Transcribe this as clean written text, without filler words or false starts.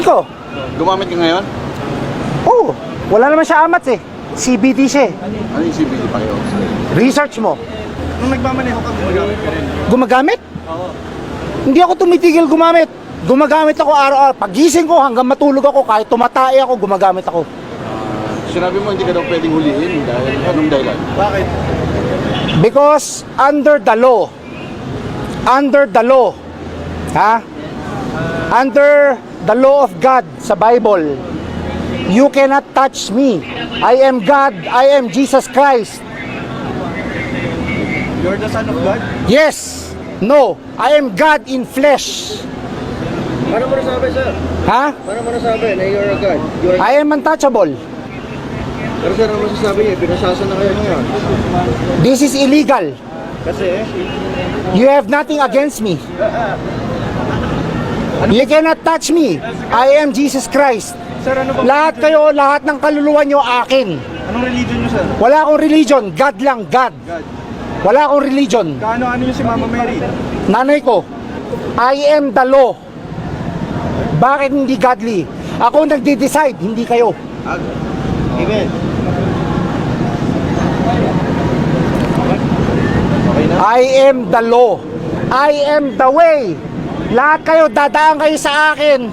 ko. Gumamit ka ngayon? Oo, wala naman siya amats eh. CBT siya eh. Ano yung CBD pa kayo? Research mo. Nung nagmamaneho ka, gumagamit ka rin. Gumagamit? Oo. Hindi ako tumitigil gumamit. Gumagamit ako araw-araw. Pagising ko hanggang matulog ako, kahit tumatay ako, gumagamit ako. Sinabi mo hindi ka daw pwedeng huliin dahil anong dahilan? Bakit? Because under the law, ha? Under the law of God sa Bible, you cannot touch me. I am God, I am Jesus Christ. You're the son of God? Yes, no, I am God in flesh. Paano mo nasabi, sir? Ha? Paano mo nasabi na you're a God? I am untouchable. Pero sir, ano masasabi niyo? Pinasasa na kayo ngayon. This is illegal. Kasi, You have nothing against me. You cannot touch me. I am Jesus Christ. sir, ano ba? Lahat kayo, lahat ng kaluluwa nyo akin. Anong religion niyo, sir? Wala akong religion. God lang, God. God. Wala akong religion. Kaano-ano niyo si Mama Mary? Nanay ko, I am the law. Bakit hindi godly? Ako nagde-decide, hindi kayo. Amen. I am the law. I am the way. Lahat kayo, dadaan kayo sa akin.